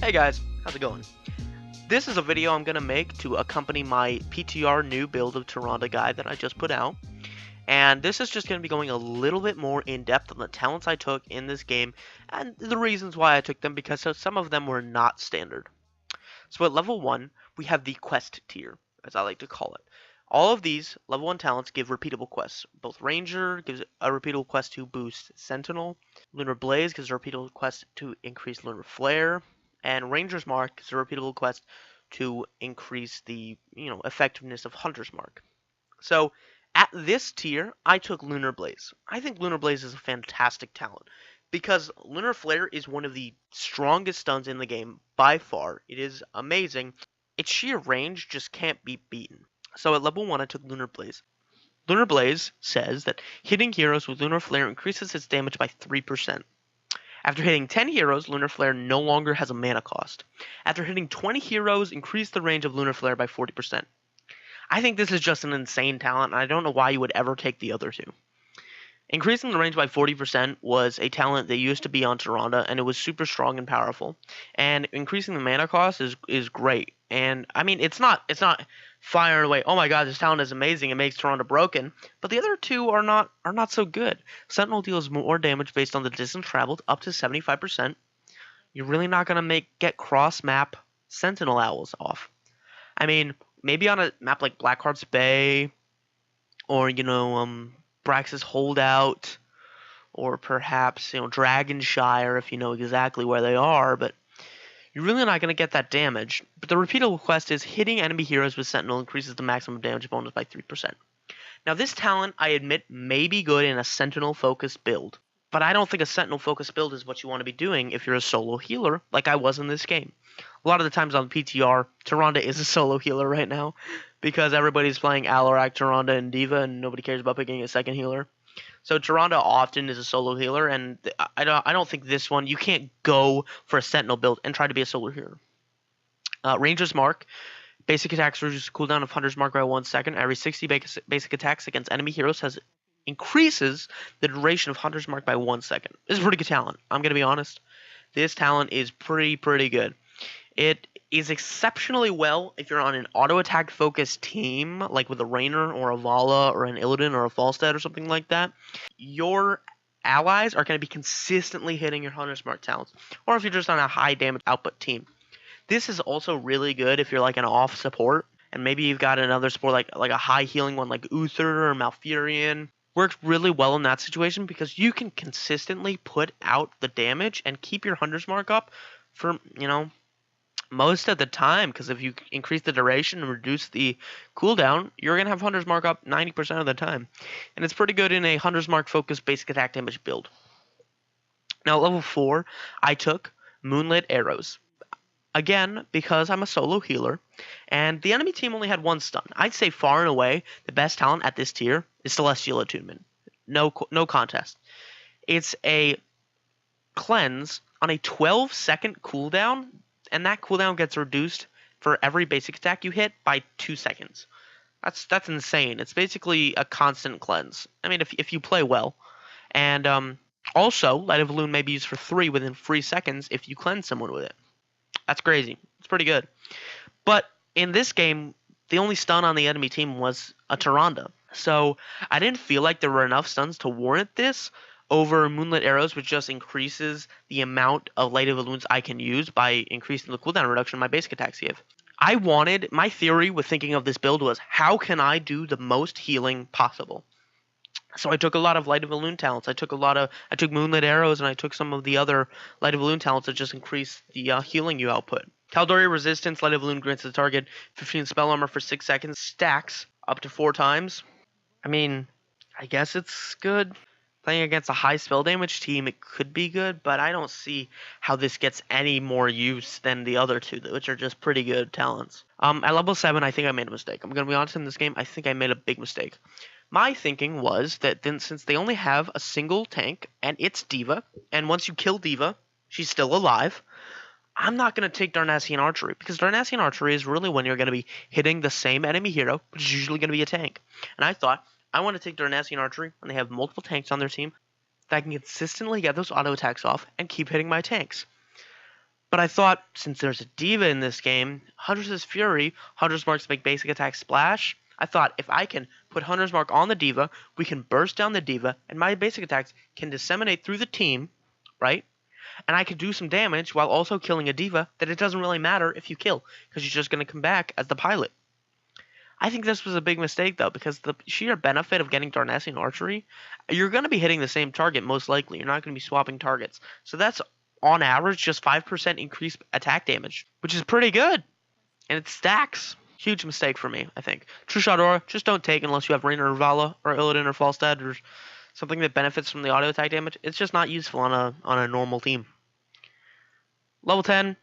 Hey guys, how's it going? This is a video I'm going to make to accompany my PTR new build of Tyrande guide that I just put out. And this is just going to be going a little bit more in depth on the talents I took in this game and the reasons why I took them, because some of them were not standard. So at level 1, we have the quest tier, as I like to call it. All of these level 1 talents give repeatable quests. Both Ranger gives a repeatable quest to boost Sentinel, Lunar Blaze gives a repeatable quest to increase Lunar Flare, and Ranger's Mark is a repeatable quest to increase the effectiveness of Hunter's Mark. So at this tier, I took Lunar Blaze. I think Lunar Blaze is a fantastic talent because Lunar Flare is one of the strongest stuns in the game by far. It is amazing. Its sheer range just can't be beaten. So at level 1, I took Lunar Blaze. Lunar Blaze says that hitting heroes with Lunar Flare increases its damage by 3%. After hitting 10 heroes, Lunar Flare no longer has a mana cost. After hitting 20 heroes, increase the range of Lunar Flare by 40%. I think this is just an insane talent, and I don't know why you would ever take the other two. Increasing the range by 40% was a talent that used to be on Tyrande, and it was super strong and powerful. And increasing the mana cost is great. And I mean, it's not firing away, oh my god, this talent is amazing, it makes Tyrande broken. But the other two are not so good. Sentinel deals more damage based on the distance traveled, up to 75%. You're really not gonna get cross map Sentinel owls off. I mean, maybe on a map like Blackheart's Bay, or Brax's Holdout, or perhaps Dragonshire, if you know exactly where they are, but you're really not going to get that damage. But the repeatable quest is hitting enemy heroes with Sentinel increases the maximum damage bonus by 3%. Now this talent, I admit, may be good in a Sentinel focused build, but I don't think a Sentinel focused build is what you want to be doing if you're a solo healer like I was in this game. A lot of the times on PTR, Tyrande is a solo healer right now because everybody's playing Alarak, Tyrande, and D.Va, and nobody cares about picking a second healer. So Tyrande often is a solo healer, and I don't think this one, you can't go for a Sentinel build and try to be a solo healer. Ranger's Mark. Basic attacks reduce the cooldown of Hunter's Mark by 1 second. Every 60 basic attacks against enemy heroes increases the duration of Hunter's Mark by 1 second. This is a pretty good talent. I'm going to be honest. This talent is pretty good. It is exceptionally well if you're on an auto-attack focused team, like with a Raynor or a Vala or an Illidan or a Falstad or something like that. Your allies are going to be consistently hitting your Hunter's Mark talents, or if you're just on a high damage output team. This is also really good if you're like an off support, and maybe you've got another support like a high healing one like Uther or Malfurion. Works really well in that situation because you can consistently put out the damage and keep your Hunter's Mark up for, most of the time, because if you increase the duration and reduce the cooldown, you're going to have Hunter's Mark up 90% of the time. And it's pretty good in a Hunter's Mark focused basic attack damage build. Now, at level 4, I took Moonlit Arrows. Again, because I'm a solo healer, and the enemy team only had 1 stun. I'd say far and away, the best talent at this tier is Celestial Attunement. No contest. It's a cleanse on a 12-second cooldown, and that cooldown gets reduced for every basic attack you hit by 2 seconds. That's insane. It's basically a constant cleanse. I mean, if you play well. And also, Light of Loon may be used for 3 within 3 seconds if you cleanse someone with it. That's crazy. It's pretty good. But in this game, the only stun on the enemy team was a Tyrande. So I didn't feel like there were enough stuns to warrant this over Moonlit Arrows, which just increases the amount of Light of Loons I can use by increasing the cooldown reduction my basic attacks give. My theory with thinking of this build was, how can I do the most healing possible? So I took a lot of Light of Loon talents. I took Moonlit Arrows, and I took some of the other Light of Loon talents that just increase the healing you output. Tal'Dorei Resistance, Light of Loon grants the target 15 spell armor for 6 seconds, stacks up to 4 times. I mean, I guess it's good. Playing against a high spell damage team, it could be good, but I don't see how this gets any more use than the other two, which are just pretty good talents. At level 7, I think I made a mistake. I'm going to be honest, in this game, I think I made a big mistake. My thinking was that since they only have a single tank, and it's D.Va, and once you kill D.Va, she's still alive, I'm not going to take Darnassian Archery, because Darnassian Archery is really when you're going to be hitting the same enemy hero, which is usually going to be a tank. And I thought, I want to take Darnassian Archery when they have multiple tanks on their team, that I can consistently get those auto attacks off and keep hitting my tanks. But I thought, since there's a diva in this game, Huntress's Fury, Hunter's Marks make basic attack splash. I thought, if I can put Hunter's Mark on the diva, we can burst down the diva, and my basic attacks can disseminate through the team, right? And I can do some damage while also killing a diva that it doesn't really matter if you kill, because you're just going to come back as the pilot. I think this was a big mistake, though, because the sheer benefit of getting Darnasian Archery, you're going to be hitting the same target most likely. You're not going to be swapping targets. So that's, on average, just 5% increased attack damage, which is pretty good. And it stacks. Huge mistake for me, I think. True Shot Aura, just don't take unless you have Rainer or Vala or Illidan or Falstad or something that benefits from the auto attack damage. It's just not useful on a normal team. Level 10,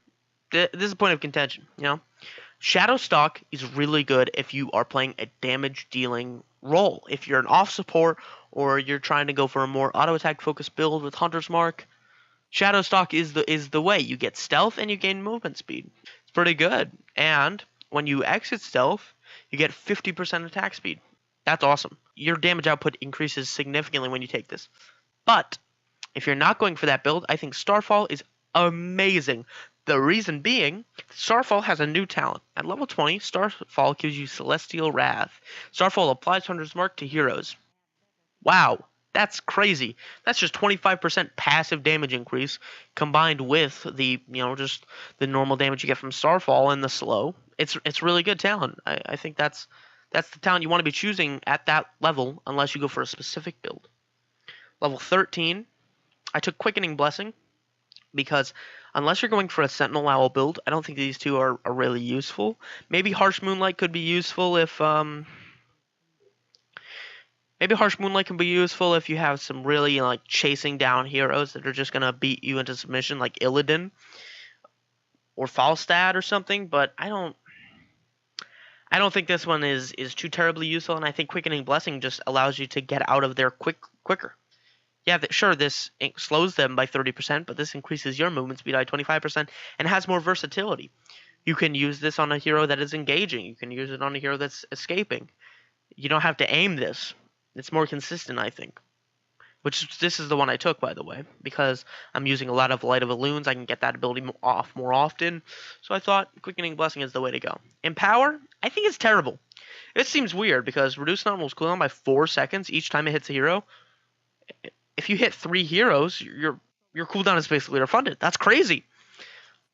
this is a point of contention, you know? Shadow Stock is really good if you are playing a damage dealing role. If you're an off support or you're trying to go for a more auto attack focused build with Hunter's Mark, Shadow Stock is the way. You get stealth and you gain movement speed. It's pretty good. And when you exit stealth, you get 50% attack speed. That's awesome. Your damage output increases significantly when you take this. But if you're not going for that build, I think Starfall is amazing. The reason being, Starfall has a new talent. At level 20, Starfall gives you Celestial Wrath. Starfall applies Hunter's Mark to heroes. Wow, that's crazy. That's just 25% passive damage increase combined with the, just the normal damage you get from Starfall and the slow. It's really good talent. I think that's the talent you want to be choosing at that level unless you go for a specific build. Level 13, I took Quickening Blessing because unless you're going for a Sentinel Owl build, I don't think these two are really useful. Maybe Harsh Moonlight could be useful if you have some really chasing down heroes that are just gonna beat you into submission, like Illidan or Falstad or something. But I don't think this one is too terribly useful, and I think Quickening Blessing just allows you to get out of there quicker. Yeah, sure, this slows them by 30%, but this increases your movement speed by 25% and has more versatility. You can use this on a hero that is engaging. You can use it on a hero that's escaping. You don't have to aim this. It's more consistent, I think. This is the one I took, by the way, because I'm using a lot of Light of Illusions. I can get that ability off more often. So I thought Quickening Blessing is the way to go. Empower, I think it's terrible. It seems weird because reduce normal's cooldown by 4 seconds each time it hits a hero. If you hit 3 heroes, your cooldown is basically refunded. That's crazy.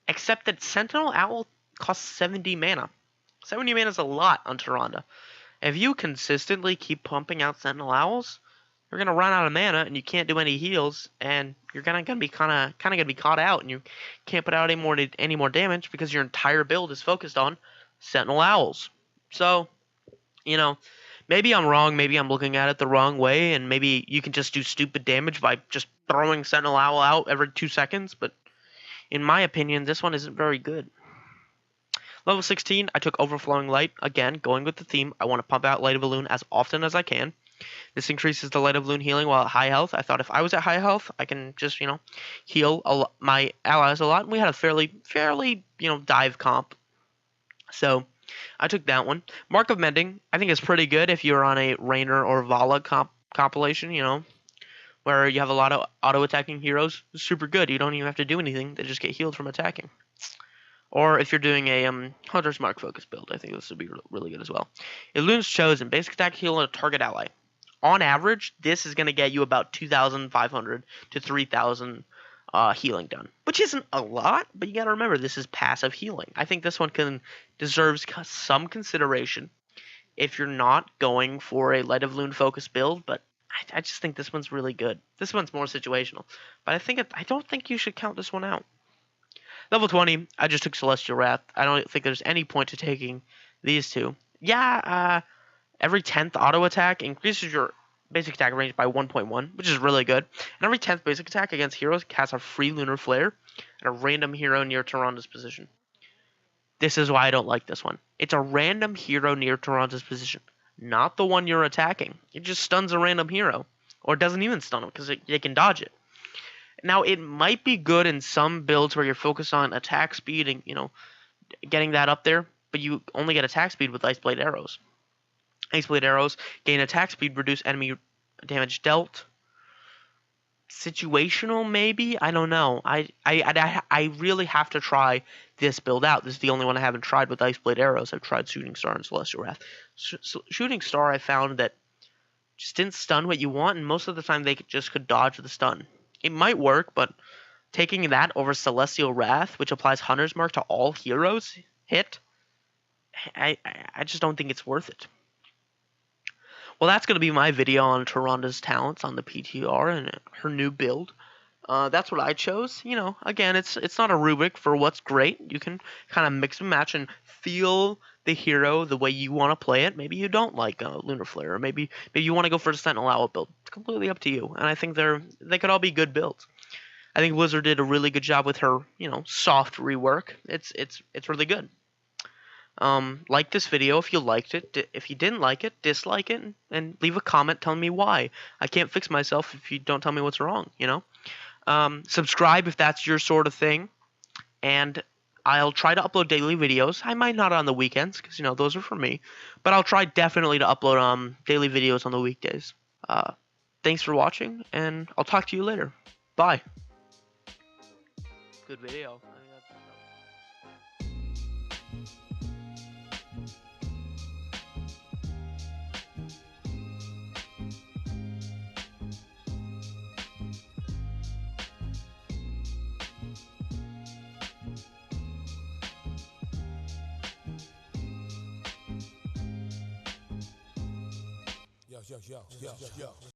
Except that Sentinel Owl costs 70 mana. 70 mana is a lot on Tyrande. If you consistently keep pumping out Sentinel Owls, you're gonna run out of mana and you can't do any heals, and you're gonna be kind of gonna be caught out, and you can't put out any more damage because your entire build is focused on Sentinel Owls. So, maybe I'm wrong, maybe I'm looking at it the wrong way, and maybe you can just do stupid damage by just throwing Sentinel Owl out every 2 seconds, but in my opinion, this one isn't very good. Level 16, I took Overflowing Light. Again, going with the theme, I want to pump out Light of Illusion as often as I can. This increases the Light of Illusion healing while at high health. I thought if I was at high health, I can just, heal my allies a lot, and we had a fairly, dive comp. So I took that one. Mark of Mending, I think is pretty good if you're on a Rainer or Vala compilation, where you have a lot of auto-attacking heroes. It's super good. You don't even have to do anything. They just get healed from attacking. Or if you're doing a Hunter's Mark focus build, I think this would be really good as well. Illusion's Chosen, basic attack heal a target ally. On average, this is going to get you about 2,500 to 3,000 healing done, which isn't a lot, but you got to remember this is passive healing. I think this one deserves some consideration if you're not going for a Light of Loon focus build, but I just think this one's really good. This one's more situational, but I don't think you should count this one out. Level 20, I just took Celestial Wrath. I don't think there's any point to taking these two. Yeah, every 10th auto attack increases your basic attack range by 1.1, which is really good. And every 10th basic attack against heroes casts a free Lunar Flare at a random hero near Tyrande's position. This is why I don't like this one. It's a random hero near Tyrande's position, not the one you're attacking. It just stuns a random hero, or doesn't even stun him because they can dodge it. Now, it might be good in some builds where you're focused on attack speed and, getting that up there, but you only get attack speed with Ice Blade Arrows. Ice Blade Arrows gain attack speed, reduce enemy damage dealt. situational, maybe. I don't know. I really have to try this build out. This is the only one I haven't tried with Ice Blade arrows. I've tried Shooting Star and Celestial Wrath. Shooting Star, I found that just didn't stun what you want, and most of the time they just could dodge the stun. It might work, but taking that over Celestial Wrath, which applies Hunter's Mark to all heroes hit, I just don't think it's worth it. Well, that's going to be my video on Tyrande's talents on the PTR and her new build. That's what I chose. You know, again, it's not a rubric for what's great. You can kind of mix and match and feel the hero the way you want to play it. Maybe you don't like Lunar Flare, or maybe you want to go for the Sentinel Owl build. It's completely up to you. And I think they could all be good builds. I think Blizzard did a really good job with her, soft rework. It's really good. Like this video if you liked it. If you didn't like it, dislike it, and leave a comment telling me why. I can't fix myself if you don't tell me what's wrong, Subscribe if that's your sort of thing, and I'll try to upload daily videos. I might not on the weekends, because, those are for me, but I'll try definitely to upload daily videos on the weekdays. Thanks for watching, and I'll talk to you later. Bye. Good video. Yo.